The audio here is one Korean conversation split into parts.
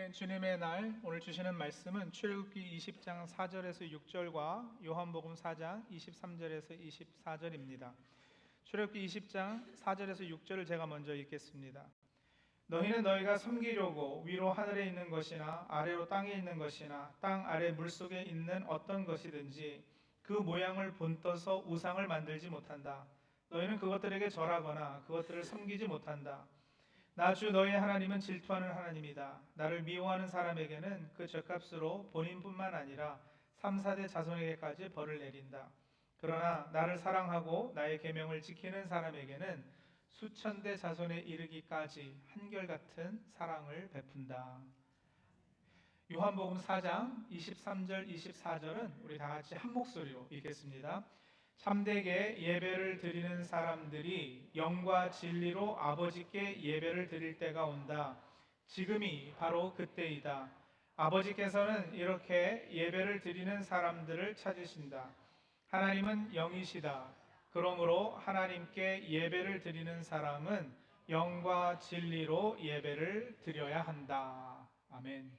주님의 날 오늘 주시는 말씀은 출애굽기 20장 4절에서 6절과 요한복음 4장 23절에서 24절입니다. 출애굽기 20장 4절에서 6절을 제가 먼저 읽겠습니다. 너희는 너희가 섬기려고 위로 하늘에 있는 것이나 아래로 땅에 있는 것이나 땅 아래 물속에 있는 어떤 것이든지 그 모양을 본떠서 우상을 만들지 못한다. 너희는 그것들에게 절하거나 그것들을 섬기지 못한다. 나 주 너희 하나님은 질투하는 하나님이다. 나를 미워하는 사람에게는 그 죗값으로 본인뿐만 아니라 3, 4대 자손에게까지 벌을 내린다. 그러나 나를 사랑하고 나의 계명을 지키는 사람에게는 수천 대 자손에 이르기까지 한결같은 사랑을 베푼다. 요한복음 4장 23절 24절은 우리 다 같이 한 목소리로 읽겠습니다. 참되게 예배를 드리는 사람들이 영과 진리로 아버지께 예배를 드릴 때가 온다. 지금이 바로 그때이다. 아버지께서는 이렇게 예배를 드리는 사람들을 찾으신다. 하나님은 영이시다. 그러므로 하나님께 예배를 드리는 사람은 영과 진리로 예배를 드려야 한다. 아멘.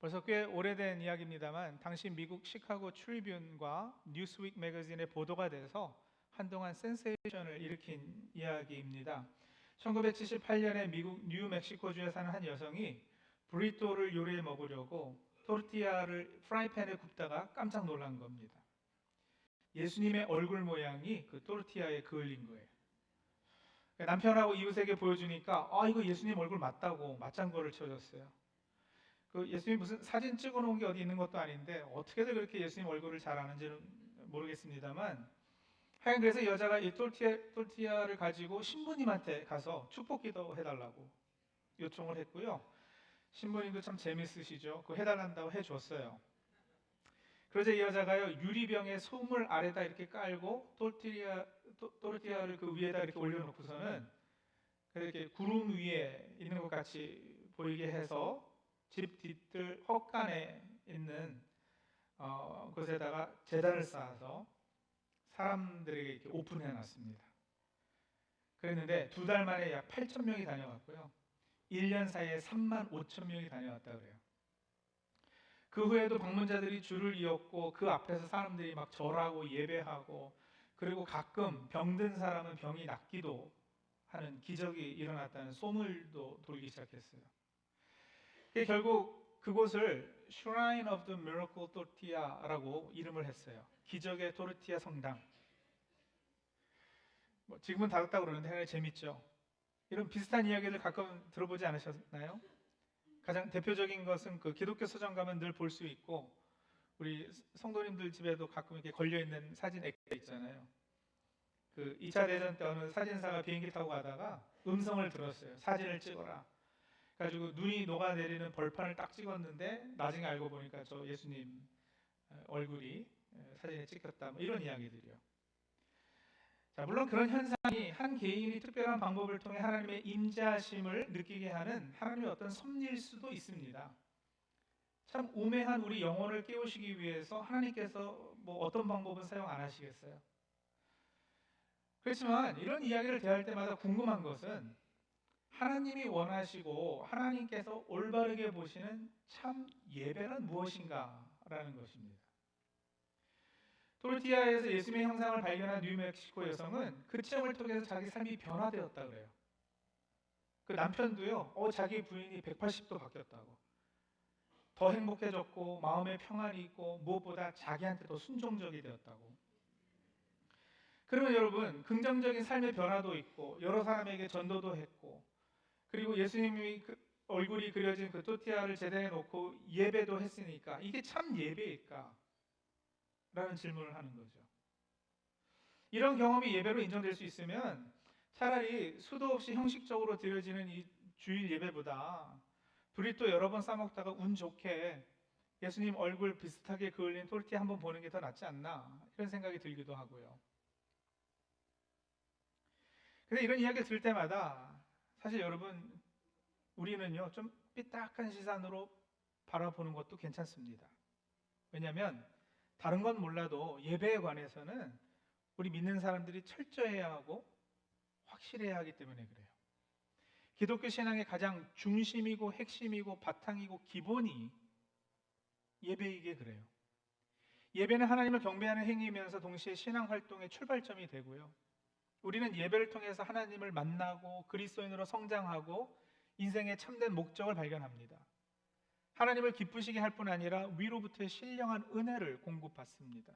벌써 꽤 오래된 이야기입니다만 당시 미국 시카고 트리뷴과 뉴스윅 매거진에 보도가 돼서 한동안 센세이션을 일으킨 이야기입니다. 1978년에 미국 뉴멕시코주에 사는 한 여성이 브리또를 요리해 먹으려고 토르티아를 프라이팬에 굽다가 깜짝 놀란 겁니다. 예수님의 얼굴 모양이 그 토르티아에 그을린 거예요. 남편하고 이웃에게 보여주니까 이거 예수님 얼굴 맞다고 맞장구를 쳐줬어요. 그 예수님 무슨 사진 찍어놓은 게 어디 있는 것도 아닌데 어떻게들 그렇게 예수님 얼굴을 잘 아는지는 모르겠습니다만 하여간 그래서 여자가 이 또르티아를 가지고 신부님한테 가서 축복 기도 해달라고 요청을 했고요. 신부님도 참 재밌으시죠. 그거 해달란다고 해줬어요. 그러자 이 여자가요, 유리병에 솜을 아래다 이렇게 깔고 또르티아를 그 위에다 이렇게 올려놓고서는 이렇게 구름 위에 있는 것 같이 보이게 해서 집 뒤뜰 헛간에 있는 곳에다가 제단을 쌓아서 사람들에게 이렇게 오픈해 놨습니다. 그랬는데 2달 만에 약 8,000명이 다녀왔고요. 1년 사이에 3만 5천 명이 다녀왔다 그래요. 그 후에도 방문자들이 줄을 이었고 그 앞에서 사람들이 막 절하고 예배하고 그리고 가끔 병든 사람은 병이 낫기도 하는 기적이 일어났다는 소문도 돌기 시작했어요. 결국 그곳을 Shrine of the Miracle Tortilla라고 이름을 했어요. 기적의 토르티아 성당. 지금은 닫았다고 그러는데 굉장히 재밌죠. 이런 비슷한 이야기를 가끔 들어보지 않으셨나요? 가장 대표적인 것은 그 기독교 서점 가면 늘 볼 수 있고 우리 성도님들 집에도 가끔 이렇게 걸려있는 사진 액자 있잖아요. 그 2차 대전 때 어느 사진사가 비행기 타고 가다가 음성을 들었어요. 사진을 찍어라. 그래가지고 눈이 녹아내리는 벌판을 딱 찍었는데 나중에 알고 보니까 저 예수님 얼굴이 사진에 찍혔다. 이런 이야기들이요. 자, 물론 그런 현상이 한 개인이 특별한 방법을 통해 하나님의 임재하심을 느끼게 하는 하나님의 어떤 섭리일 수도 있습니다. 참 우매한 우리 영혼을 깨우시기 위해서 하나님께서 어떤 방법은 사용 안 하시겠어요? 그렇지만 이런 이야기를 대할 때마다 궁금한 것은 하나님이 원하시고 하나님께서 올바르게 보시는 참 예배는 무엇인가 라는 것입니다. 토르티아에서 예수님의 형상을 발견한 뉴멕시코 여성은 그 체험을 통해서 자기 삶이 변화되었다 그래요. 그 남편도요, 자기 부인이 180도 바뀌었다고. 더 행복해졌고 마음의 평안이 있고 무엇보다 자기한테 더 순종적이 되었다고. 그러면 여러분, 긍정적인 삶의 변화도 있고 여러 사람에게 전도도 했고 그리고 예수님이 얼굴이 그려진 그 또르티아를 제단에 놓고 예배도 했으니까 이게 참 예배일까? 라는 질문을 하는 거죠. 이런 경험이 예배로 인정될 수 있으면 차라리 수도 없이 형식적으로 드려지는 이 주일 예배보다 브리또 여러 번 싸먹다가 운 좋게 예수님 얼굴 비슷하게 그을린 토르티아 한번 보는 게 더 낫지 않나 이런 생각이 들기도 하고요. 근데 이런 이야기를 들을 때마다 사실 여러분 우리는요 좀 삐딱한 시선으로 바라보는 것도 괜찮습니다. 왜냐하면 다른 건 몰라도 예배에 관해서는 우리 믿는 사람들이 철저해야 하고 확실해야 하기 때문에 그래요. 기독교 신앙의 가장 중심이고 핵심이고 바탕이고 기본이 예배이기에 그래요. 예배는 하나님을 경배하는 행위이면서 동시에 신앙 활동의 출발점이 되고요. 우리는 예배를 통해서 하나님을 만나고 그리스도인으로 성장하고 인생의 참된 목적을 발견합니다. 하나님을 기쁘시게 할 뿐 아니라 위로부터의 신령한 은혜를 공급받습니다.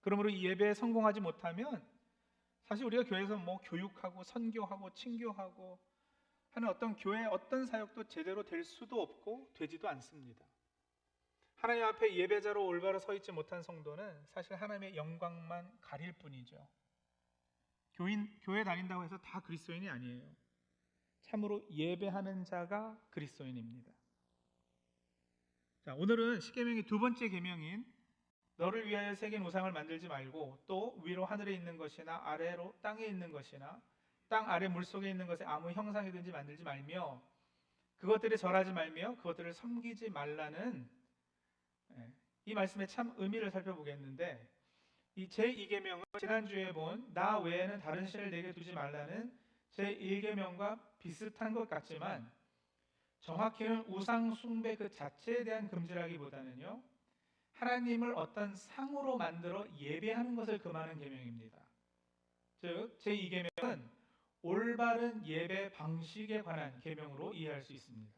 그러므로 이 예배에 성공하지 못하면 사실 우리가 교회에서 교육하고 선교하고 친교하고 하는 어떤 교회의 어떤 사역도 제대로 될 수도 없고 되지도 않습니다. 하나님 앞에 예배자로 올바로 서 있지 못한 성도는 사실 하나님의 영광만 가릴 뿐이죠. 교회 다닌다고 해서 다 그리스도인이 아니에요. 참으로 예배하는 자가 그리스도인입니다. 자, 오늘은 십계명의 두 번째 계명인 너를 위하여 새긴 우상을 만들지 말고 또 위로 하늘에 있는 것이나 아래로 땅에 있는 것이나 땅 아래 물속에 있는 것에 아무 형상이든지 만들지 말며 그것들에 절하지 말며 그것들을 섬기지 말라는 이 말씀의 참 의미를 살펴보겠는데, 이 제2계명은 지난주에 본 나 외에는 다른 신을 내게 두지 말라는 제1계명과 비슷한 것 같지만 정확히는 우상 숭배 그 자체에 대한 금지라기보다는요, 하나님을 어떤 상으로 만들어 예배하는 것을 금하는 계명입니다. 즉 제2계명은 올바른 예배 방식에 관한 계명으로 이해할 수 있습니다.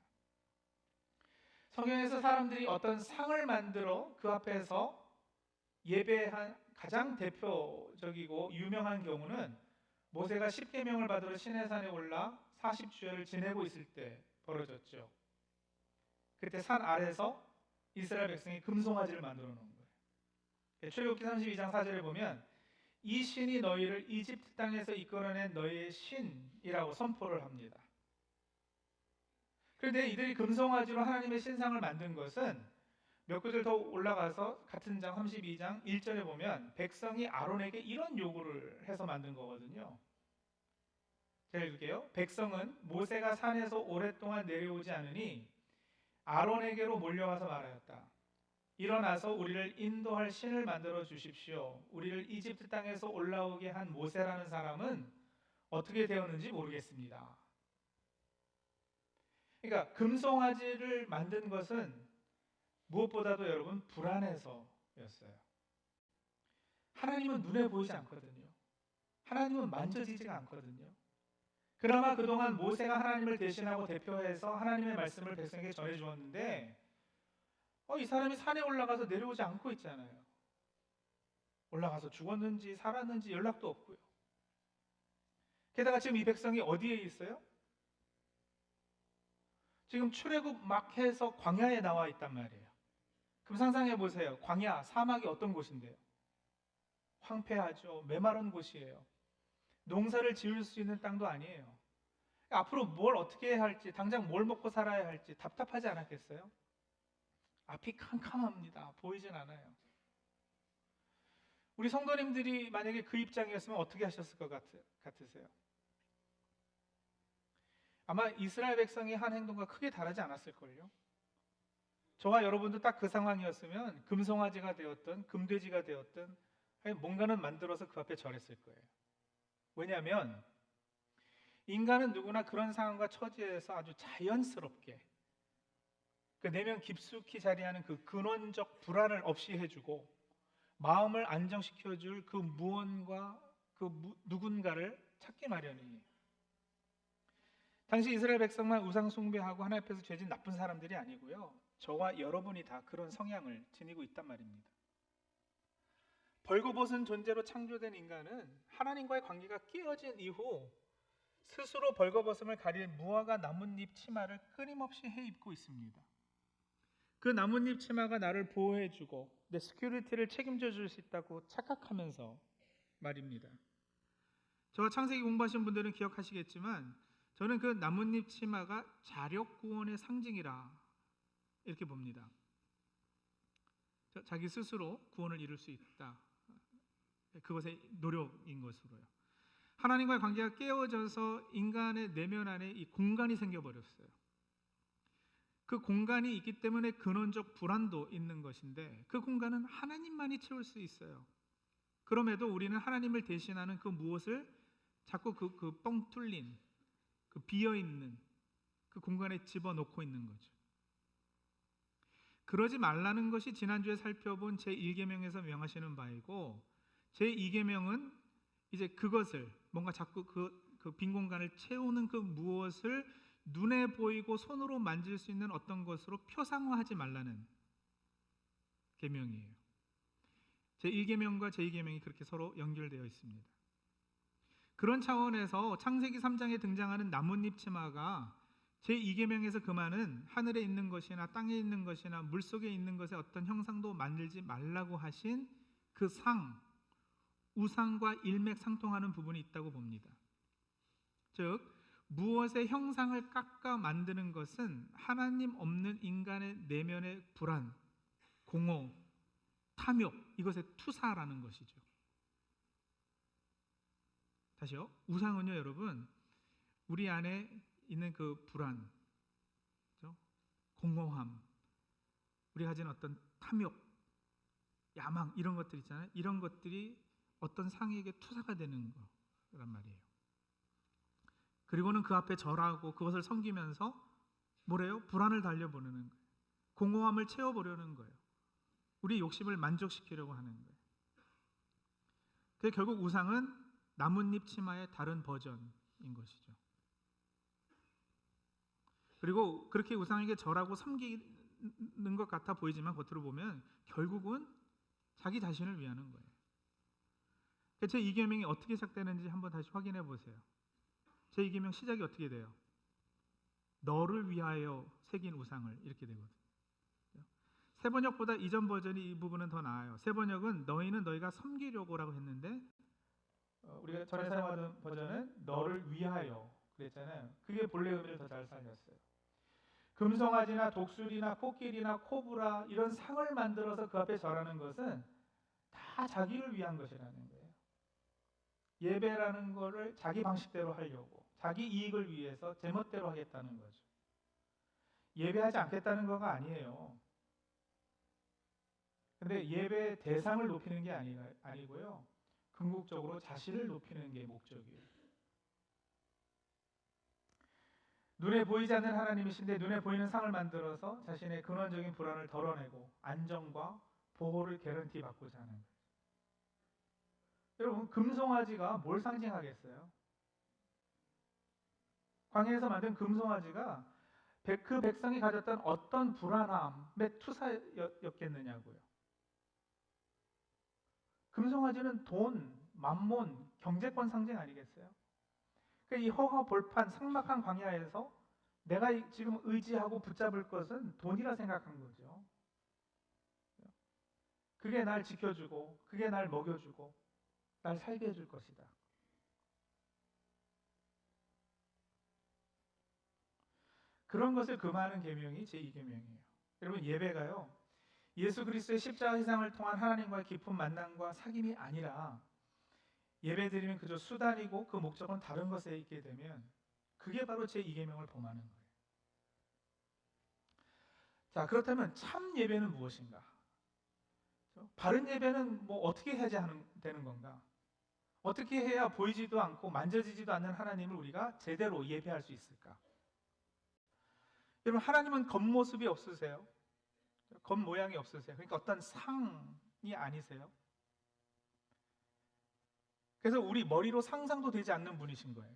성경에서 사람들이 어떤 상을 만들어 그 앞에서 예배한 가장 대표적이고 유명한 경우는 모세가 십계명을 받으러 시내산에 올라 40주일을 지내고 있을 때 벌어졌죠. 그때 산 아래서 이스라엘 백성이 금송아지를 만들어 놓은 거예요. 출애굽기 32장 4절에 보면 이 신이 너희를 이집트 땅에서 이끌어낸 너희의 신이라고 선포를 합니다. 그런데 이들이 금송아지로 하나님의 신상을 만든 것은 몇 구절 더 올라가서 같은 장 32장 1절에 보면 백성이 아론에게 이런 요구를 해서 만든 거거든요. 제가 읽을게요. 백성은 모세가 산에서 오랫동안 내려오지 않으니 아론에게로 몰려와서 말하였다. 일어나서 우리를 인도할 신을 만들어 주십시오. 우리를 이집트 땅에서 올라오게 한 모세라는 사람은 어떻게 되었는지 모르겠습니다. 그러니까 금송아지를 만든 것은 무엇보다도 여러분 불안해서였어요. 하나님은 눈에 보이지 않거든요. 하나님은 만져지지가 않거든요. 그나마 그동안 모세가 하나님을 대신하고 대표해서 하나님의 말씀을 백성에게 전해주었는데 이 사람이 산에 올라가서 내려오지 않고 있잖아요. 올라가서 죽었는지 살았는지 연락도 없고요. 게다가 지금 이 백성이 어디에 있어요? 지금 출애굽 막 해서 광야에 나와 있단 말이에요. 그럼 상상해 보세요. 광야, 사막이 어떤 곳인데요? 황폐하죠. 메마른 곳이에요. 농사를 지을 수 있는 땅도 아니에요. 앞으로 뭘 어떻게 해야 할지, 당장 뭘 먹고 살아야 할지 답답하지 않았겠어요? 앞이 캄캄합니다. 보이진 않아요. 우리 성도님들이 만약에 그 입장이었으면 어떻게 하셨을 것 같으세요? 아마 이스라엘 백성이 한 행동과 크게 다르지 않았을걸요? 저와 여러분도 딱 그 상황이었으면 금송아지가 되었든 금돼지가 되었든 뭔가는 만들어서 그 앞에 절했을 거예요. 왜냐하면 인간은 누구나 그런 상황과 처지에서 아주 자연스럽게 그 내면 깊숙이 자리하는 그 근원적 불안을 없이 해주고 마음을 안정시켜줄 그 무언과 누군가를 찾기 마련이에요. 당시 이스라엘 백성만 우상 숭배하고 하나님 앞에서 죄진 나쁜 사람들이 아니고요, 저와 여러분이 다 그런 성향을 지니고 있단 말입니다. 벌거벗은 존재로 창조된 인간은 하나님과의 관계가 깨어진 이후 스스로 벌거벗음을 가릴 무화과 나뭇잎 치마를 끊임없이 해입고 있습니다. 그 나뭇잎 치마가 나를 보호해주고 내 시큐리티를 책임져 줄 수 있다고 착각하면서 말입니다. 저와 창세기 공부하신 분들은 기억하시겠지만 저는 그 나뭇잎 치마가 자력 구원의 상징이라 이렇게 봅니다. 자기 스스로 구원을 이룰 수 있다. 그것의 노력인 것으로요. 하나님과의 관계가 깨어져서 인간의 내면 안에 이 공간이 생겨버렸어요. 그 공간이 있기 때문에 근원적 불안도 있는 것인데 그 공간은 하나님만이 채울 수 있어요. 그럼에도 우리는 하나님을 대신하는 그 무엇을 자꾸 그 뻥 뚫린 그 그 비어 있는 그 공간에 집어넣고 있는 거죠. 그러지 말라는 것이 지난주에 살펴본 제1계명에서 명하시는 바이고, 제2계명은 이제 그것을 뭔가 자꾸 그 빈 공간을 채우는 그 무엇을 눈에 보이고 손으로 만질 수 있는 어떤 것으로 표상화하지 말라는 계명이에요. 제1계명과 제2계명이 그렇게 서로 연결되어 있습니다. 그런 차원에서 창세기 3장에 등장하는 나뭇잎 치마가 제2계명에서 그 말은 하늘에 있는 것이나 땅에 있는 것이나 물속에 있는 것의 어떤 형상도 만들지 말라고 하신 그 우상과 일맥상통하는 부분이 있다고 봅니다. 즉 무엇의 형상을 깎아 만드는 것은 하나님 없는 인간의 내면의 불안, 공허, 탐욕, 이것의 투사라는 것이죠. 다시요. 우상은요, 여러분, 우리 안에 있는 그 불안, 공허함, 우리가 가진 어떤 탐욕, 야망 이런 것들 있잖아요. 이런 것들이 어떤 상에게 투사가 되는 거란 말이에요. 그리고는 그 앞에 절하고 그것을 섬기면서 뭐래요? 불안을 달려보는 거예요. 공허함을 채워보려는 거예요. 우리 욕심을 만족시키려고 하는 거예요. 그래서 결국 우상은 나뭇잎 치마의 다른 버전인 것이죠. 그리고 그렇게 우상에게 절하고 섬기는 것 같아 보이지만 겉으로 보면 결국은 자기 자신을 위하는 거예요. 제2계명이 어떻게 시작되는지 한번 다시 확인해 보세요. 제2계명 시작이 어떻게 돼요? 너를 위하여 새긴 우상을, 이렇게 되거든요. 세번역보다 이전 버전이 이 부분은 더 나아요. 세번역은 너희는 너희가 섬기려고라고 했는데 우리가 전에 사용하던 버전은 너를 위하여 그랬잖아요. 그게 본래 의미를 더 잘 살렸어요. 금송아지나 독수리나 코끼리나 코브라 이런 상을 만들어서 그 앞에 절하는 것은 다 자기를 위한 것이라는 거예요. 예배라는 거를 자기 방식대로 하려고, 자기 이익을 위해서 제멋대로 하겠다는 거죠. 예배하지 않겠다는 거가 아니에요. 근데 예배의 대상을 높이는 게 아니고요. 궁극적으로 자신을 높이는 게 목적이에요. 눈에 보이지 않는 하나님이신데 눈에 보이는 상을 만들어서 자신의 근원적인 불안을 덜어내고 안정과 보호를 개런티 받고자 하는 거예요. 여러분, 금송아지가 뭘 상징하겠어요? 광야에서 만든 금송아지가 그 백성이 가졌던 어떤 불안함의 투사였겠느냐고요. 금송아지는 돈, 만몬, 경제권 상징 아니겠어요? 이 허허벌판 삭막한 광야에서 내가 지금 의지하고 붙잡을 것은 돈이라 생각한 거죠. 그게 날 지켜주고, 그게 날 먹여주고, 날 살게 해줄 것이다. 그런 것을 금하는 계명이 제2계명이에요. 여러분, 예배가요, 예수 그리스도의 십자가 희생을 통한 하나님과의 깊은 만남과 사귐이 아니라 예배드리면 그저 수단이고 그 목적은 다른 것에 있게 되면 그게 바로 제2계명을 범하는 거예요. 자, 그렇다면 참 예배는 무엇인가? 바른 예배는 뭐 어떻게 해야지 되는 건가? 어떻게 해야 보이지도 않고 만져지지도 않는 하나님을 우리가 제대로 예배할 수 있을까? 여러분, 하나님은 겉모습이 없으세요. 겉모양이 없으세요. 그러니까 어떤 상이 아니세요. 그래서 우리 머리로 상상도 되지 않는 분이신 거예요.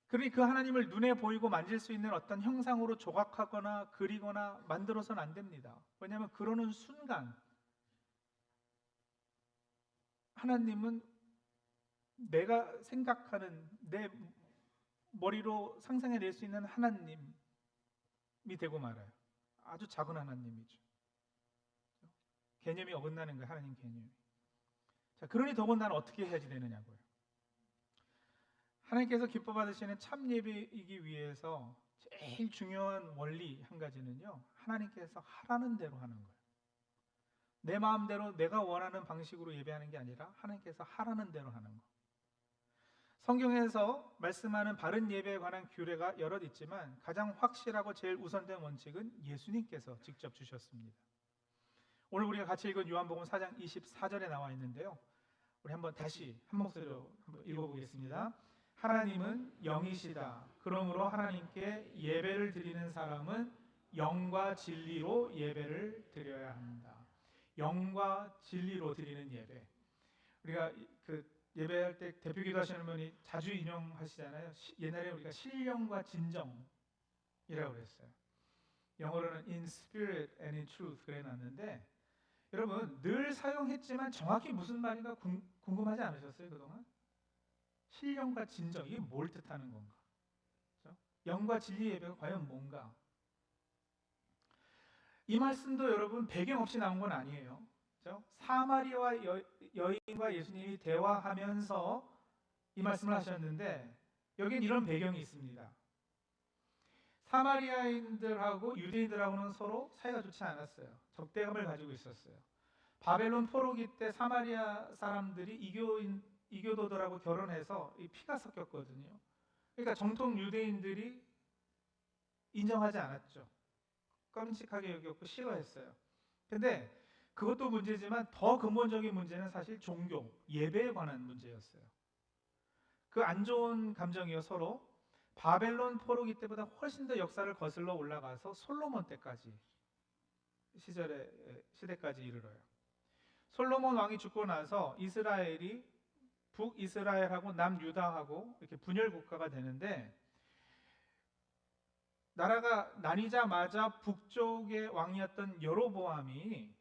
그러니 그 하나님을 눈에 보이고 만질 수 있는 어떤 형상으로 조각하거나 그리거나 만들어서는 안 됩니다. 왜냐하면 그러는 순간 하나님은 내가 생각하는 내 머리로 상상해낼 수 있는 하나님이 되고 말아요. 아주 작은 하나님이죠. 개념이 어긋나는 거예요. 하나님 개념이. 자, 그러니 더군다나 어떻게 해야지 되느냐고요. 하나님께서 기뻐 받으시는 참 예배이기 위해서 제일 중요한 원리 한 가지는요, 하나님께서 하라는 대로 하는 거예요. 내 마음대로 내가 원하는 방식으로 예배하는 게 아니라 하나님께서 하라는 대로 하는 거. 성경에서 말씀하는 바른 예배에 관한 규례가 여럿 있지만 가장 확실하고 제일 우선된 원칙은 예수님께서 직접 주셨습니다. 오늘 우리가 같이 읽은 요한복음 4장 24절에 나와 있는데요, 우리 한번 다시 한 목소리로 한번 읽어보겠습니다. 하나님은 영이시다. 그러므로 하나님께 예배를 드리는 사람은 영과 진리로 예배를 드려야 합니다. 영과 진리로 드리는 예배. 우리가 그 예배할 때 대표기도 하시는 분이 자주 인용하시잖아요. 옛날에 우리가 신령과 진정이라고 그랬어요. 영어로는 in spirit and in truth 그래 놨는데, 여러분 늘 사용했지만 정확히 무슨 말인가 궁금하지 않으셨어요? 그동안? 신령과 진정, 이게 뭘 뜻하는 건가? 그렇죠? 영과 진리 예배가 과연 뭔가? 이 말씀도 여러분 배경 없이 나온 건 아니에요. 그렇죠? 사마리아 여인과 예수님이 대화하면서 이 말씀을 하셨는데, 여기는 이런 배경이 있습니다. 사마리아인들하고 유대인들하고는 서로 사이가 좋지 않았어요. 적대감을 가지고 있었어요. 바벨론 포로기 때 사마리아 사람들이 이교도들하고 결혼해서 피가 섞였거든요. 그러니까 정통 유대인들이 인정하지 않았죠. 끔찍하게 여겼고 싫어했어요. 근데 그것도 문제지만 더 근본적인 문제는 사실 종교, 예배에 관한 문제였어요. 그 안 좋은 감정이요, 서로. 바벨론 포로기 때보다 훨씬 더 역사를 거슬러 올라가서 솔로몬 때까지, 시대까지 이르러요. 솔로몬 왕이 죽고 나서 이스라엘이 북이스라엘하고 남유다하고 이렇게 분열 국가가 되는데, 나라가 나뉘자마자 북쪽의 왕이었던 여로보암이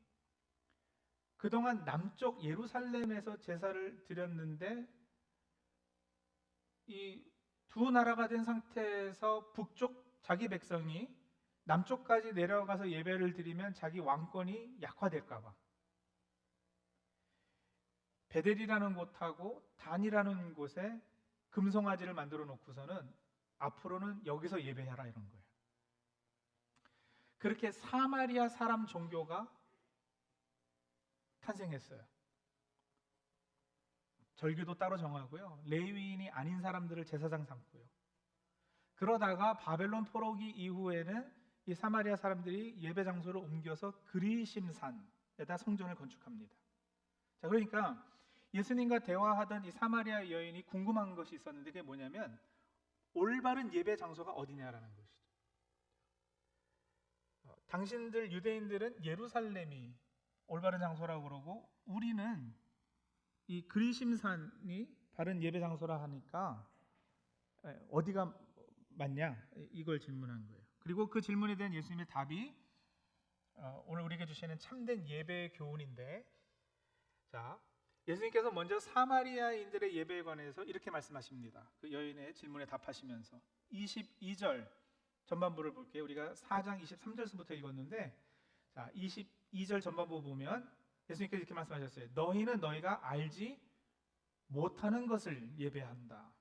그동안 남쪽 예루살렘에서 제사를 드렸는데, 이 두 나라가 된 상태에서 북쪽 자기 백성이 남쪽까지 내려가서 예배를 드리면 자기 왕권이 약화될까 봐 베델이라는 곳하고 단이라는 곳에 금송아지를 만들어 놓고서는 앞으로는 여기서 예배해라 이런 거예요. 그렇게 사마리아 사람 종교가 탄생했어요. 절기도 따로 정하고요. 레위인이 아닌 사람들을 제사장 삼고요. 그러다가 바벨론 포로기 이후에는 이 사마리아 사람들이 예배 장소를 옮겨서 그리심산에다 성전을 건축합니다. 자, 그러니까 예수님과 대화하던 이 사마리아 여인이 궁금한 것이 있었는데, 그게 뭐냐면 올바른 예배 장소가 어디냐라는 것이죠. 당신들 유대인들은 예루살렘이 올바른 장소라고 그러고, 우리는 이 그리심산이 바른 예배 장소라 하니까 어디가 맞냐, 이걸 질문한 거예요. 그리고 그 질문에 대한 예수님의 답이 오늘 우리에게 주시는 참된 예배 교훈인데, 자, 예수님께서 먼저 사마리아인들의 예배에 관해서 이렇게 말씀하십니다. 그 여인의 질문에 답하시면서 22절 전반부를 볼게요. 우리가 4장 23절부터 읽었는데, 자, 22절 전반부 보면 예수님께서 이렇게 말씀하셨어요. 너희는 너희가 알지 못하는 것을 예배한다.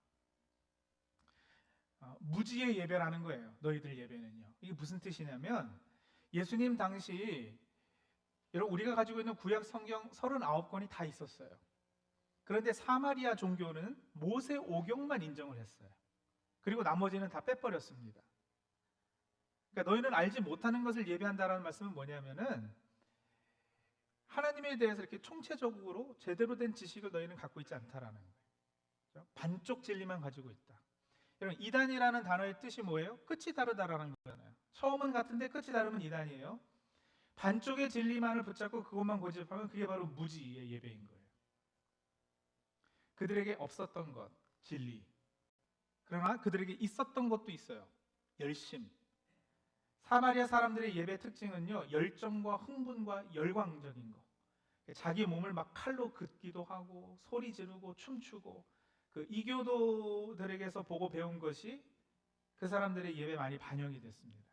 무지의 예배라는 거예요. 너희들 예배는요. 이게 무슨 뜻이냐면, 예수님 당시 여러분 우리가 가지고 있는 구약 성경 39권이 다 있었어요. 그런데 사마리아 종교는 모세 오경만 인정을 했어요. 그리고 나머지는 다 빼버렸습니다. 그러니까 너희는 알지 못하는 것을 예배한다라는 말씀은 뭐냐면은, 하나님에 대해서 이렇게 총체적으로 제대로 된 지식을 너희는 갖고 있지 않다라는 거예요. 반쪽 진리만 가지고 있다. 여러분, 이단이라는 단어의 뜻이 뭐예요? 끝이 다르다라는 거잖아요. 처음은 같은데 끝이 다르면 이단이에요. 반쪽의 진리만을 붙잡고 그것만 고집하면 그게 바로 무지의 예배인 거예요. 그들에게 없었던 것, 진리. 그러나 그들에게 있었던 것도 있어요. 열심. 사마리아 사람들의 예배 특징은요, 열정과 흥분과 열광적인 거. 자기 몸을 막 칼로 긋기도 하고 소리 지르고 춤추고, 그 이교도들에게서 보고 배운 것이 그 사람들의 예배에 많이 반영이 됐습니다.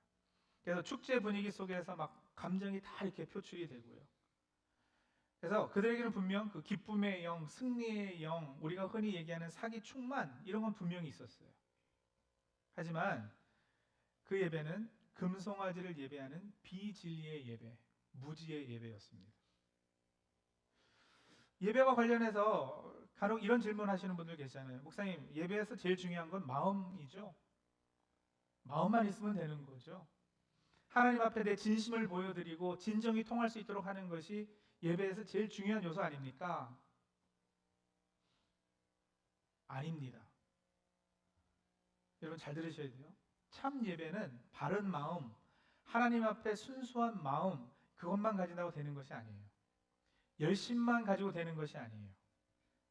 그래서 축제 분위기 속에서 막 감정이 다 이렇게 표출이 되고요. 그래서 그들에게는 분명 그 기쁨의 영, 승리의 영, 우리가 흔히 얘기하는 사기 충만, 이런 건 분명히 있었어요. 하지만 그 예배는 금송아지를 예배하는 비진리의 예배, 무지의 예배였습니다. 예배와 관련해서 간혹 이런 질문 하시는 분들 계시잖아요. 목사님, 예배에서 제일 중요한 건 마음이죠. 마음만 있으면 되는 거죠. 하나님 앞에 내 진심을 보여드리고 진정이 통할 수 있도록 하는 것이 예배에서 제일 중요한 요소 아닙니까? 아닙니다. 여러분 잘 들으셔야 돼요. 참 예배는 바른 마음, 하나님 앞에 순수한 마음, 그것만 가진다고 되는 것이 아니에요. 열심만 가지고 되는 것이 아니에요.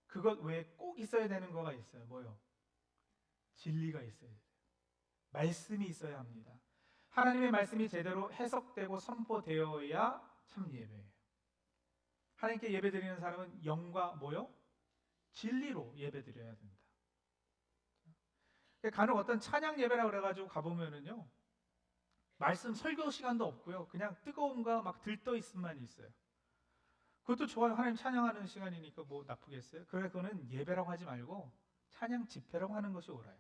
그것 외에 꼭 있어야 되는 거가 있어요. 뭐요? 진리가 있어야 돼요. 말씀이 있어야 합니다. 하나님의 말씀이 제대로 해석되고 선포되어야 참 예배예요. 하나님께 예배드리는 사람은 영과 뭐요? 진리로 예배드려야 된다. 간혹 어떤 찬양 예배라고 그래가지고 가보면은요, 말씀 설교 시간도 없고요, 그냥 뜨거움과 막 들떠 있음만 있어요. 그것도 좋아요. 하나님 찬양하는 시간이니까 뭐 나쁘겠어요? 그래, 그거는 예배라고 하지 말고 찬양 집회라고 하는 것이 옳아요.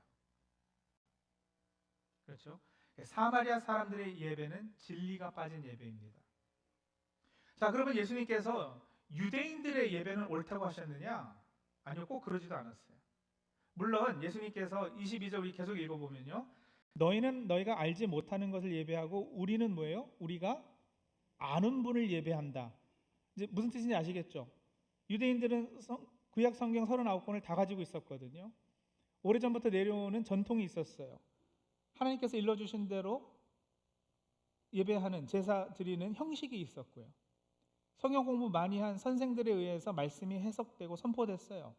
그렇죠? 사마리아 사람들의 예배는 진리가 빠진 예배입니다. 자, 그러면 예수님께서 유대인들의 예배는 옳다고 하셨느냐? 아니요, 꼭 그러지도 않았어요. 물론 예수님께서 22절 우리 계속 읽어보면요, 너희는 너희가 알지 못하는 것을 예배하고 우리는 뭐예요? 우리가 아는 분을 예배한다. 이제 무슨 뜻인지 아시겠죠? 유대인들은 구약 성경 39권을 다 가지고 있었거든요. 오래전부터 내려오는 전통이 있었어요. 하나님께서 일러주신 대로 예배하는, 제사 드리는 형식이 있었고요. 성경 공부 많이 한 선생들에 의해서 말씀이 해석되고 선포됐어요.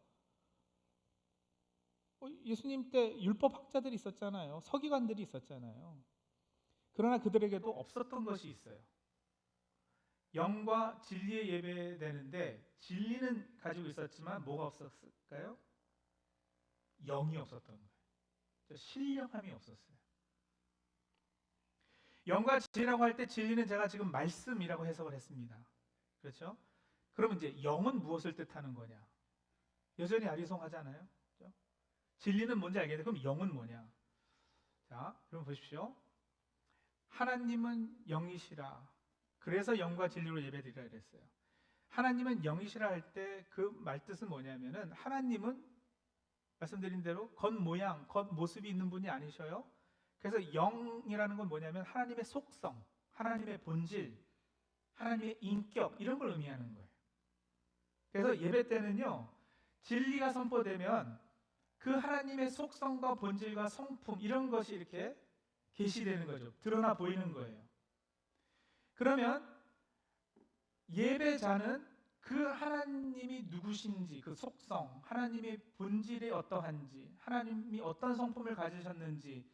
예수님 때 율법학자들이 있었잖아요. 서기관들이 있었잖아요. 그러나 그들에게도 없었던 것이 있어요. 영과 진리의 예배되는데 진리는 가지고 있었지만 뭐가 없었을까요? 영이 없었던 거예요. 신령함이 없었어요. 영과 진리라고 할 때 진리는 제가 지금 말씀이라고 해석을 했습니다. 그렇죠? 그러면 이제 영은 무엇을 뜻하는 거냐? 여전히 아리송하잖아요. 그렇죠? 진리는 뭔지 알겠는데 그럼 영은 뭐냐? 자, 그럼 보십시오. 하나님은 영이시라. 그래서 영과 진리로 예배드리라 그랬어요. 하나님은 영이시라 할 때 그 말뜻은 뭐냐면은 하나님은 말씀드린 대로 겉모양, 겉모습이 있는 분이 아니셔요. 그래서 영이라는 건 뭐냐면 하나님의 속성, 하나님의 본질, 하나님의 인격 이런 걸 의미하는 거예요. 그래서 예배 때는요, 진리가 선포되면 그 하나님의 속성과 본질과 성품 이런 것이 이렇게 계시되는 거죠. 드러나 보이는 거예요. 그러면 예배자는 그 하나님이 누구신지, 그 속성, 하나님의 본질이 어떠한지, 하나님이 어떤 성품을 가지셨는지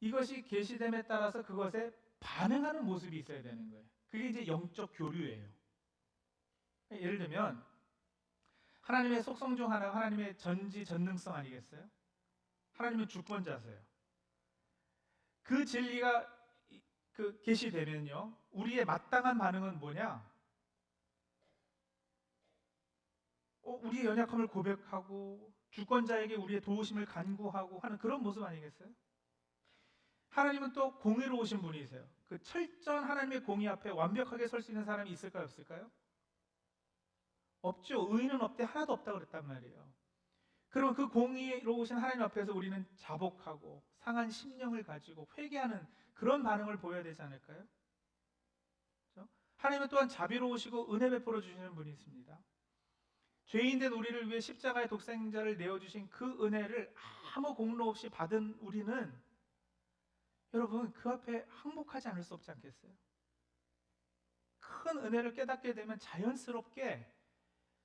이것이 계시됨에 따라서 그것에 반응하는 모습이 있어야 되는 거예요. 그게 이제 영적 교류예요. 예를 들면 하나님의 속성 중 하나가 하나님의 전지전능성 아니겠어요? 하나님은 주권자세요. 그 진리가 계시되면요, 우리의 마땅한 반응은 뭐냐? 우리의 연약함을 고백하고 주권자에게 우리의 도우심을 간구하고 하는 그런 모습 아니겠어요? 하나님은 또 공의로우신 분이세요. 그 철저한 하나님의 공의 앞에 완벽하게 설 수 있는 사람이 있을까요, 없을까요? 없죠. 의인은 없대 하나도 없다고 그랬단 말이에요. 그러면 그 공의로우신 하나님 앞에서 우리는 자복하고 상한 심령을 가지고 회개하는 그런 반응을 보여야 되지 않을까요? 그렇죠? 하나님은 또한 자비로우시고 은혜 베풀어 주시는 분이십니다. 죄인된 우리를 위해 십자가의 독생자를 내어주신 그 은혜를 아무 공로 없이 받은 우리는 여러분 그 앞에 항복하지 않을 수 없지 않겠어요? 큰 은혜를 깨닫게 되면 자연스럽게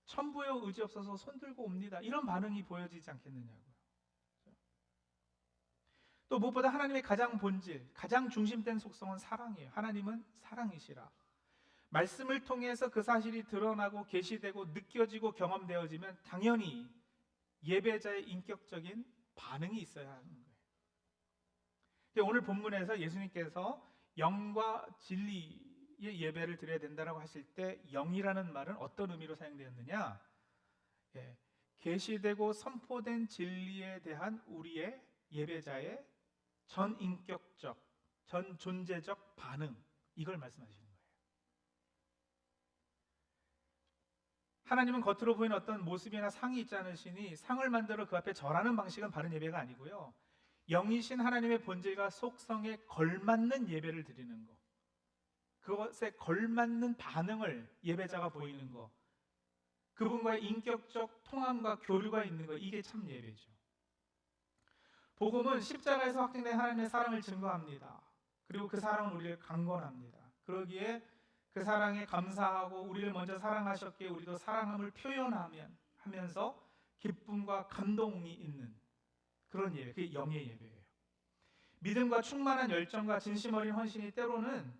천부여 의지 없어서 손들고 옵니다. 이런 반응이 보여지지 않겠느냐고요. 또 무엇보다 하나님의 가장 본질, 가장 중심된 속성은 사랑이에요. 하나님은 사랑이시라. 말씀을 통해서 그 사실이 드러나고 계시되고 느껴지고 경험되어지면 당연히 예배자의 인격적인 반응이 있어야 하는 거예요. 오늘 본문에서 예수님께서 영과 진리의 예배를 드려야 된다고 하실 때 영이라는 말은 어떤 의미로 사용되었느냐? 계시되고 선포된 진리에 대한 우리의 예배자의 전인격적, 전존재적 반응, 이걸 말씀하시는 거예요. 하나님은 겉으로 보이는 어떤 모습이나 상이 있지 않으시니 상을 만들어 그 앞에 절하는 방식은 바른 예배가 아니고요, 영이신 하나님의 본질과 속성에 걸맞는 예배를 드리는 것, 그것에 걸맞는 반응을 예배자가 보이는 것, 그분과의 인격적 통함과 교류가 있는 것, 이게 참 예배죠. 복음은 십자가에서 확증된 하나님의 사랑을 증거합니다. 그리고 그 사랑은 우리를 강권합니다. 그러기에 그 사랑에 감사하고 우리를 먼저 사랑하셨기에 우리도 사랑함을 표현하면서 기쁨과 감동이 있는 그런 예배, 그게 영의 예배예요. 믿음과 충만한 열정과 진심 어린 헌신이 때로는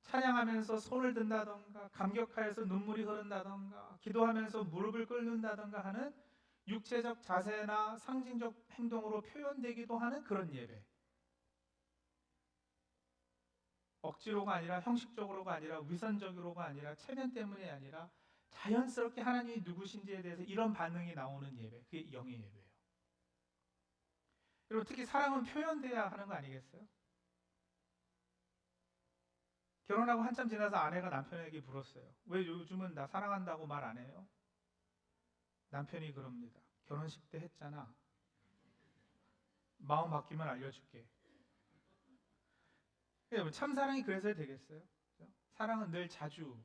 찬양하면서 손을 든다던가 감격하여서 눈물이 흐른다던가 기도하면서 무릎을 꿇는다던가 하는 육체적 자세나 상징적 행동으로 표현되기도 하는 그런 예배. 억지로가 아니라 형식적으로가 아니라 위선적으로가 아니라 체면 때문이 아니라 자연스럽게 하나님이 누구신지에 대해서 이런 반응이 나오는 예배, 그게 영의 예배예요. 여러분, 특히 사랑은 표현돼야 하는 거 아니겠어요? 결혼하고 한참 지나서 아내가 남편에게 물었어요. 왜 요즘은 나 사랑한다고 말 안 해요? 남편이 그럽니다. 결혼식 때 했잖아. 마음 바뀌면 알려줄게. 여러분, 참 사랑이 그래서 되겠어요? 사랑은 늘 자주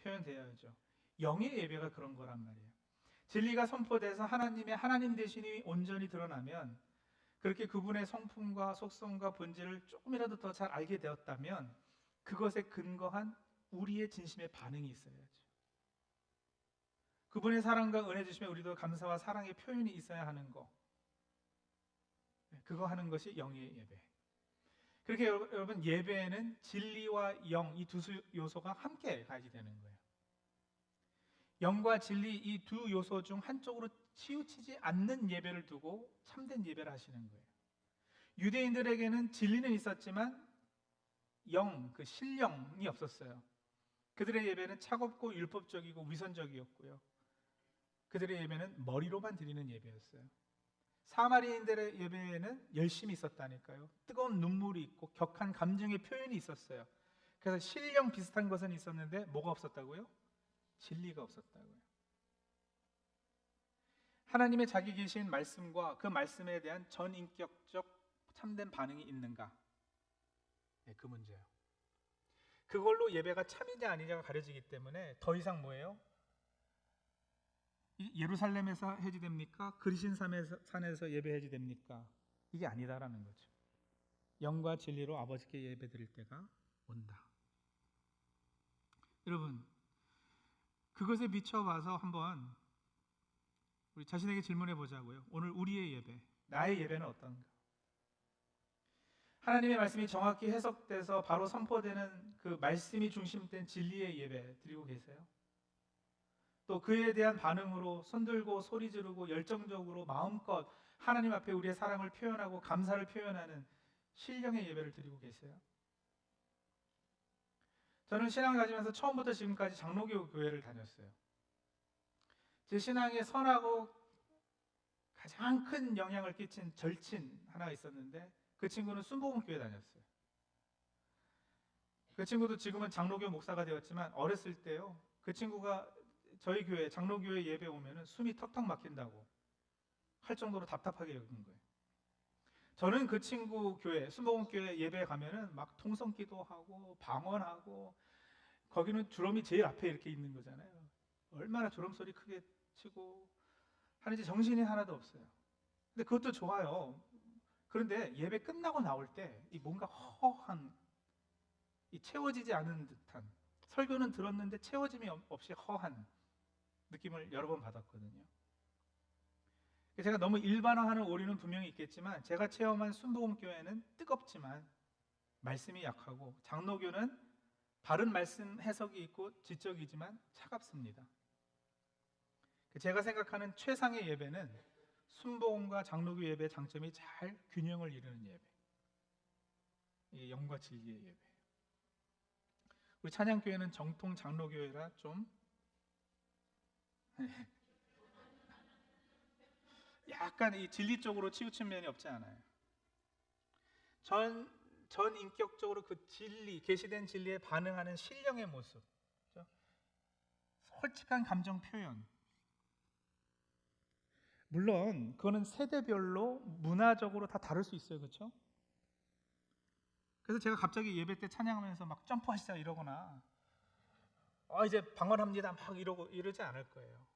표현되어야죠. 영의 예배가 그런 거란 말이에요. 진리가 선포돼서 하나님의 하나님 되심이 온전히 드러나면, 그렇게 그분의 성품과 속성과 본질을 조금이라도 더 잘 알게 되었다면 그것에 근거한 우리의 진심의 반응이 있어야죠. 그분의 사랑과 은혜 주심에 우리도 감사와 사랑의 표현이 있어야 하는 거, 그거 하는 것이 영의 예배. 그렇게 여러분, 예배에는 진리와 영, 이 두 요소가 함께 가야지 되는 거예요. 영과 진리, 이 두 요소 중 한쪽으로 치우치지 않는 예배를 두고 참된 예배를 하시는 거예요. 유대인들에게는 진리는 있었지만 영, 그 신령이 없었어요. 그들의 예배는 차갑고 율법적이고 위선적이었고요. 그들의 예배는 머리로만 드리는 예배였어요. 사마리아인들의 예배에는 열심이 있었다니까요. 뜨거운 눈물이 있고 격한 감정의 표현이 있었어요. 그래서 신령 비슷한 것은 있었는데 뭐가 없었다고요? 진리가 없었다고요. 하나님의 자기 계신 말씀과 그 말씀에 대한 전인격적 참된 반응이 있는가? 네, 그 문제예요. 그걸로 예배가 참이냐 아니냐가 가려지기 때문에 더 이상 뭐예요? 예루살렘에서 해지됩니까? 그리신 산에서 예배해지 됩니까? 이게 아니다라는 거죠. 영과 진리로 아버지께 예배드릴 때가 온다. 여러분, 그것에 비춰봐서 한번 우리 자신에게 질문해 보자고요. 오늘 우리의 예배, 나의 예배는 어떤가? 하나님의 말씀이 정확히 해석돼서 바로 선포되는 그 말씀이 중심된 진리의 예배 드리고 계세요? 또 그에 대한 반응으로 손들고 소리 지르고 열정적으로 마음껏 하나님 앞에 우리의 사랑을 표현하고 감사를 표현하는 신령의 예배를 드리고 계세요? 저는 신앙을 가지면서 처음부터 지금까지 장로교 교회를 다녔어요. 제 신앙에 선하고 가장 큰 영향을 끼친 절친 하나가 있었는데 그 친구는 순복음교회 다녔어요. 그 친구도 지금은 장로교 목사가 되었지만 어렸을 때요, 그 친구가 저희 교회 장로교회 예배 오면은 숨이 턱턱 막힌다고 할 정도로 답답하게 여긴 거예요. 저는 그 친구 교회 순복음교회 예배 가면은 막 통성기도 하고 방언하고, 거기는 주럼이 제일 앞에 이렇게 있는 거잖아요. 얼마나 주럼 소리 크게 치고 하는지 정신이 하나도 없어요. 근데 그것도 좋아요. 그런데 예배 끝나고 나올 때 이 뭔가 허한, 이 채워지지 않은 듯한, 설교는 들었는데 채워짐이 없이 허한 느낌을 여러 번 받았거든요. 제가 너무 일반화하는 오류는 분명히 있겠지만 제가 체험한 순복음교회는 뜨겁지만 말씀이 약하고, 장로교는 바른 말씀 해석이 있고 지적이지만 차갑습니다. 제가 생각하는 최상의 예배는 순복음과 장로교 예배의 장점이 잘 균형을 이루는 예배, 영과 진리의 예배. 우리 찬양교회는 정통 장로교회라 좀 약간 이 진리 쪽으로 치우친 면이 없지 않아요. 전 인격적으로 그 진리, 계시된 진리에 반응하는 신령의 모습, 그렇죠? 솔직한 감정 표현. 물론 그거는 세대별로 문화적으로 다 다를 수 있어요, 그렇죠? 그래서 제가 갑자기 예배 때 찬양하면서 막 점프하시자 이러거나 이제 방언합니다 막 이러지 않을 거예요.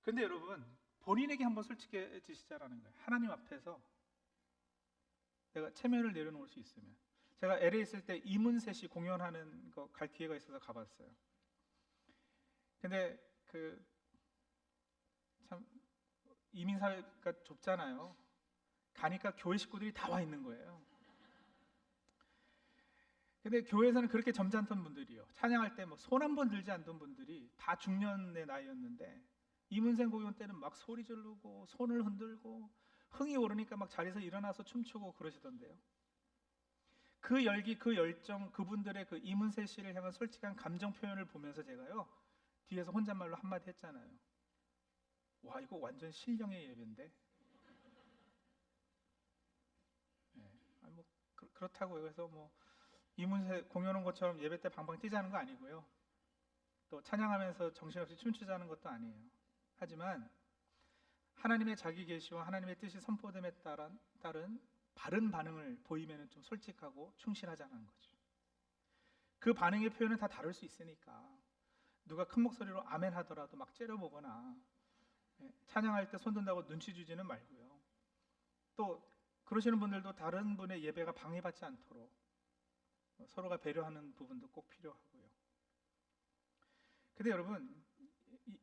근데 여러분, 본인에게 한번 솔직해지시자라는 거예요. 하나님 앞에서 내가 체면을 내려놓을 수 있으면. 제가 LA 있을 때 이문세 씨 공연하는 거 갈 기회가 있어서 가봤어요. 근데 참 이민사회가 좁잖아요. 가니까 교회 식구들이 다 와 있는 거예요. 근데 교회에서는 그렇게 점잖던 분들이요, 찬양할 때 뭐 손 한 번 들지 않던 분들이 다 중년의 나이였는데 이문세 공연 때는 막 소리 지르고 손을 흔들고 흥이 오르니까 막 자리에서 일어나서 춤추고 그러시던데요. 그 열기, 그 열정, 그분들의 그 이문세 씨를 향한 솔직한 감정 표현을 보면서 제가요, 뒤에서 혼잣말로 한마디 했잖아요. 와, 이거 완전 신령의 예배인데. 네. 아니 뭐 그렇다고요. 그래서 뭐 이문세 공연 온 것처럼 예배 때 방방 뛰자는 거 아니고요. 또 찬양하면서 정신없이 춤추자는 것도 아니에요. 하지만 하나님의 자기 계시와 하나님의 뜻이 선포됨에 따른 바른 반응을 보이면 좀 솔직하고 충실하자는 거죠. 그 반응의 표현은 다 다를 수 있으니까 누가 큰 목소리로 아멘 하더라도 막 째려보거나 찬양할 때 손 든다고 눈치 주지는 말고요. 또 그러시는 분들도 다른 분의 예배가 방해받지 않도록 서로가 배려하는 부분도 꼭 필요하고요. 근데 여러분,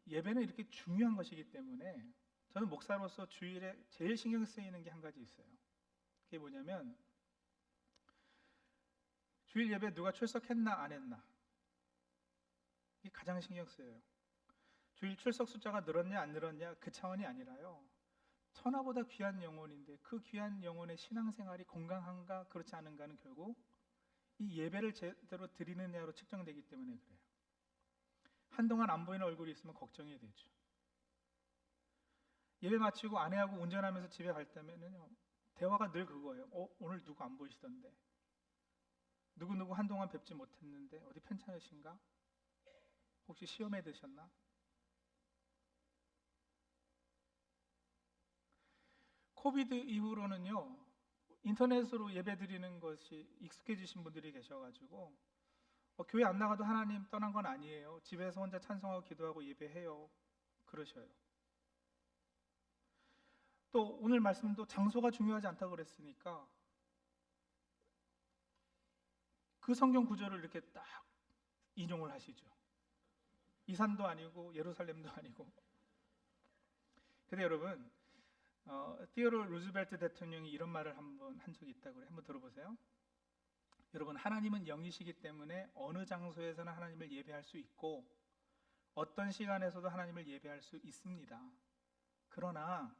예배는 이렇게 중요한 것이기 때문에 저는 목사로서 주일에 제일 신경 쓰이는 게 한 가지 있어요. 그게 뭐냐면 주일 예배 누가 출석했나 안 했나, 이게 가장 신경 쓰여요. 주일 출석 숫자가 늘었냐 안 늘었냐 그 차원이 아니라요, 천하보다 귀한 영혼인데 그 귀한 영혼의 신앙생활이 건강한가 그렇지 않은가는 결국 이 예배를 제대로 드리느냐로 측정되기 때문에 그래요. 한동안 안 보이는 얼굴이 있으면 걱정이 되죠. 예배 마치고 아내하고 운전하면서 집에 갈 때면은요, 대화가 늘 그거예요. 오늘 누구 안 보이시던데, 누구누구 한동안 뵙지 못했는데 어디 편찮으신가? 혹시 시험에 드셨나? 코비드 이후로는요, 인터넷으로 예배 드리는 것이 익숙해지신 분들이 계셔가지고 교회 안 나가도 하나님 떠난 건 아니에요, 집에서 혼자 찬송하고 기도하고 예배해요, 그러셔요. 또 오늘 말씀도 장소가 중요하지 않다고 그랬으니까 그 성경 구절을 이렇게 딱 인용을 하시죠. 이 산도 아니고 예루살렘도 아니고. 근데 여러분, 티오로 루즈벨트 대통령이 이런 말을 한번 한 적이 있다고 그래요. 한번 들어보세요. 여러분, 하나님은 영이시기 때문에 어느 장소에서나 하나님을 예배할 수 있고 어떤 시간에서도 하나님을 예배할 수 있습니다. 그러나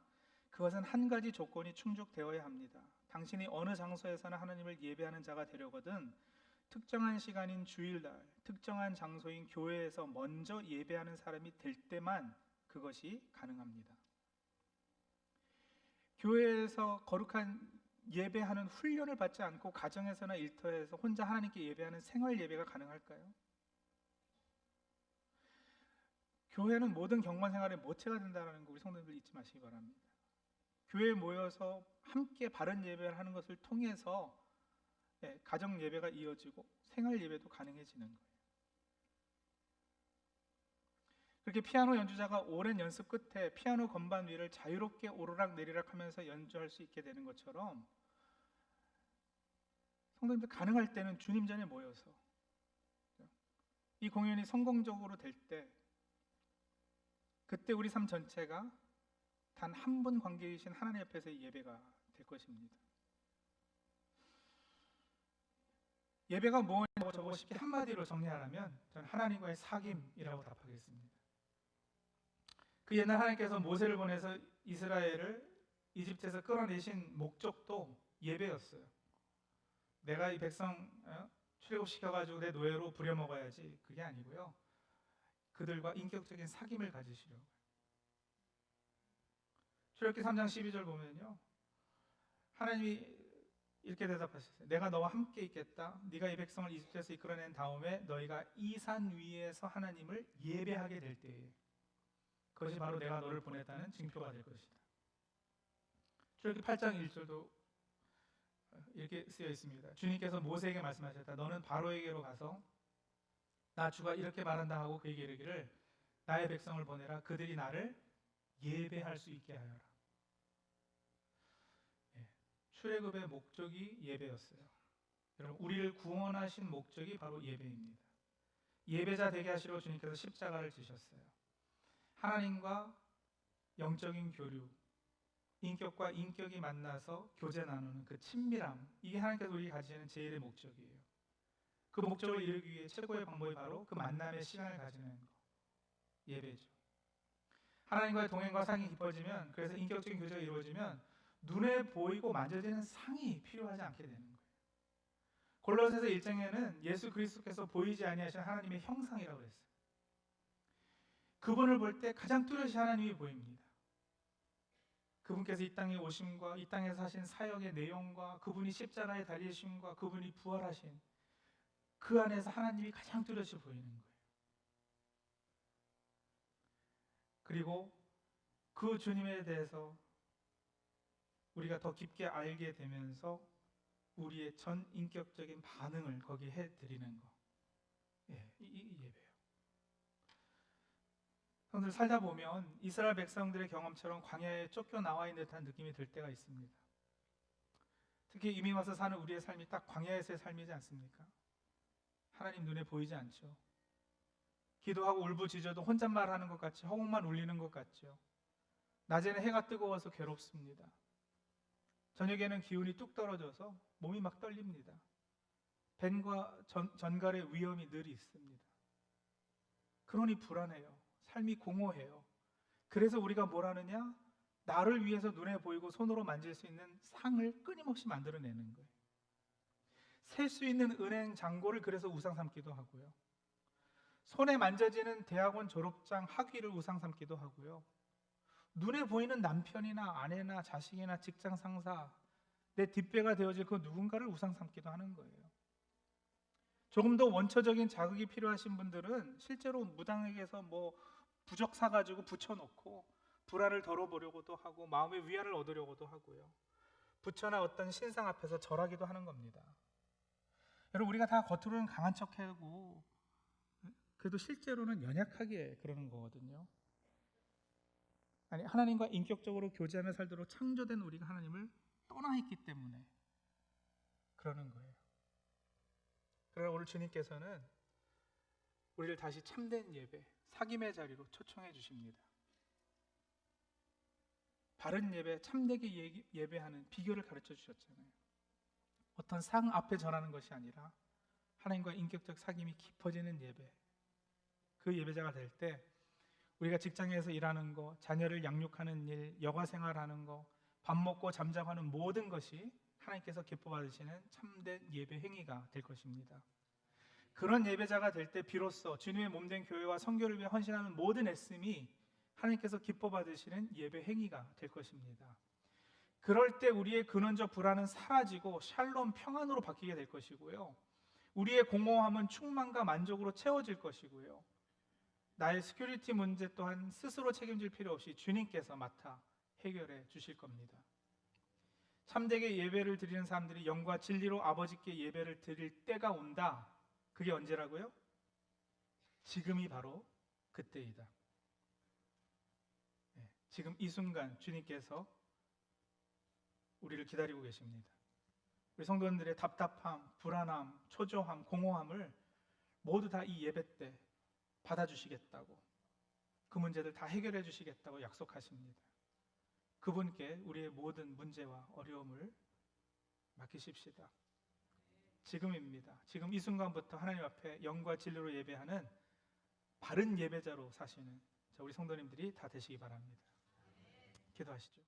그것은 한 가지 조건이 충족되어야 합니다. 당신이 어느 장소에서나 하나님을 예배하는 자가 되려거든 특정한 시간인 주일날, 특정한 장소인 교회에서 먼저 예배하는 사람이 될 때만 그것이 가능합니다. 교회에서 거룩한 예배하는 훈련을 받지 않고 가정에서나 일터에서 혼자 하나님께 예배하는 생활 예배가 가능할까요? 교회는 모든 경건 생활의 모체가 된다는 거 우리 성도님들 잊지 마시기 바랍니다. 교회에 모여서 함께 바른 예배를 하는 것을 통해서 가정 예배가 이어지고 생활 예배도 가능해지는 거예요. 그렇게 피아노 연주자가 오랜 연습 끝에 피아노 건반 위를 자유롭게 오르락 내리락 하면서 연주할 수 있게 되는 것처럼 성도님들 가능할 때는 주님 전에 모여서 이 공연이 성공적으로 될 때 그때 우리 삶 전체가 단 한 분 관계이신 하나님 앞에서의 예배가 될 것입니다. 예배가 뭐냐고 저보고 쉽게 한마디로 정리하라면 저는 하나님과의 사귐이라고 답하겠습니다. 그 옛날 하나님께서 모세를 보내서 이스라엘을 이집트에서 끌어내신 목적도 예배였어요. 내가 이 백성 출애굽시켜가지고 내 노예로 부려먹어야지, 그게 아니고요, 그들과 인격적인 사귐을 가지시려고. 출애굽기 3장 12절 보면요, 하나님이 이렇게 대답하셨어요. 내가 너와 함께 있겠다. 네가 이 백성을 이집트에서 이끌어낸 다음에 너희가 이 산 위에서 하나님을 예배하게 될 때에 그것이 바로 내가 너를 보냈다는 징표가 될 것이다. 출애굽기 8장 1절도 이렇게 쓰여 있습니다. 주님께서 모세에게 말씀하셨다. 너는 바로에게로 가서 나 주가 이렇게 말한다 하고 그에게 이르기를 나의 백성을 보내라. 그들이 나를 예배할 수 있게 하여라. 출애굽의 목적이 예배였어요. 여러분, 우리를 구원하신 목적이 바로 예배입니다. 예배자 되게 하시러 주님께서 십자가를 지셨어요. 하나님과 영적인 교류, 인격과 인격이 만나서 교제 나누는 그 친밀함, 이게 하나님께서 우리가 가지는 제일의 목적이에요. 그 목적을 이루기 위해 최고의 방법이 바로 그 만남의 시간을 가지는 거, 예배죠. 하나님과의 동행과 상이 깊어지면, 그래서 인격적인 교제가 이루어지면 눈에 보이고 만져지는 상이 필요하지 않게 되는 거예요. 골로새서 1장에는 예수 그리스도께서 보이지 아니하신 하나님의 형상이라고 했어요. 그분을 볼 때 가장 뚜렷이 하나님이 보입니다. 그분께서 이 땅에 오심과 이 땅에서 하신 사역의 내용과 그분이 십자가에 달리심과 그분이 부활하신 그 안에서 하나님이 가장 뚜렷이 보이는 거예요. 그리고 그 주님에 대해서 우리가 더 깊게 알게 되면서 우리의 전 인격적인 반응을 거기에 해드리는 거. 이 예배예요. 성들 살다 보면 이스라엘 백성들의 경험처럼 광야에 쫓겨나와 있는 듯한 느낌이 들 때가 있습니다. 특히 이민 와서 사는 우리의 삶이 딱 광야에서의 삶이지 않습니까? 하나님 눈에 보이지 않죠. 기도하고 울부짖어도 혼잣말하는 것 같이 허공만 울리는 것 같죠. 낮에는 해가 뜨거워서 괴롭습니다. 저녁에는 기운이 뚝 떨어져서 몸이 막 떨립니다. 벤과 전갈의 위험이 늘 있습니다. 그러니 불안해요. 삶이 공허해요. 그래서 우리가 뭘 하느냐? 나를 위해서 눈에 보이고 손으로 만질 수 있는 상을 끊임없이 만들어내는 거예요. 셀 수 있는 은행 잔고를 그래서 우상 삼기도 하고요. 손에 만져지는 대학원 졸업장 학위를 우상 삼기도 하고요. 눈에 보이는 남편이나 아내나 자식이나 직장 상사, 내 뒷배가 되어질 그 누군가를 우상 삼기도 하는 거예요. 조금 더 원초적인 자극이 필요하신 분들은 실제로 무당에게서 부적 사가지고 붙여놓고 불안을 덜어보려고도 하고 마음의 위안을 얻으려고도 하고요. 부처나 어떤 신상 앞에서 절하기도 하는 겁니다. 여러분, 우리가 다 겉으로는 강한 척하고 그래도 실제로는 연약하게 그러는 거거든요. 아니, 하나님과 인격적으로 교제하며 살도록 창조된 우리가 하나님을 떠나 있기 때문에 그러는 거예요. 그러나 오늘 주님께서는 우리를 다시 참된 예배, 사귐의 자리로 초청해 주십니다. 바른 예배, 참되게 예배하는 비결을 가르쳐 주셨잖아요. 어떤 상 앞에 전하는 것이 아니라 하나님과 인격적 사귐이 깊어지는 예배, 그 예배자가 될 때 우리가 직장에서 일하는 거, 자녀를 양육하는 일, 여가 생활하는 거, 밥 먹고 잠자고 하는 모든 것이 하나님께서 기뻐 받으시는 참된 예배 행위가 될 것입니다. 그런 예배자가 될 때 비로소 주님의 몸된 교회와 선교를 위해 헌신하는 모든 애씀이 하나님께서 기뻐 받으시는 예배 행위가 될 것입니다. 그럴 때 우리의 근원적 불안은 사라지고 샬롬 평안으로 바뀌게 될 것이고요. 우리의 공허함은 충만과 만족으로 채워질 것이고요. 나의 시큐리티 문제 또한 스스로 책임질 필요 없이 주님께서 맡아 해결해 주실 겁니다. 참되게 예배를 드리는 사람들이 영과 진리로 아버지께 예배를 드릴 때가 온다. 그게 언제라고요? 지금이 바로 그때이다. 지금 이 순간 주님께서 우리를 기다리고 계십니다. 우리 성도님들의 답답함, 불안함, 초조함, 공허함을 모두 다 이 예배 때 받아주시겠다고, 그 문제들 다 해결해 주시겠다고 약속하십니다. 그분께 우리의 모든 문제와 어려움을 맡기십시다. 지금입니다. 지금 이 순간부터 하나님 앞에 영과 진리로 예배하는 바른 예배자로 사시는 우리 성도님들이 다 되시기 바랍니다. 기도하시죠.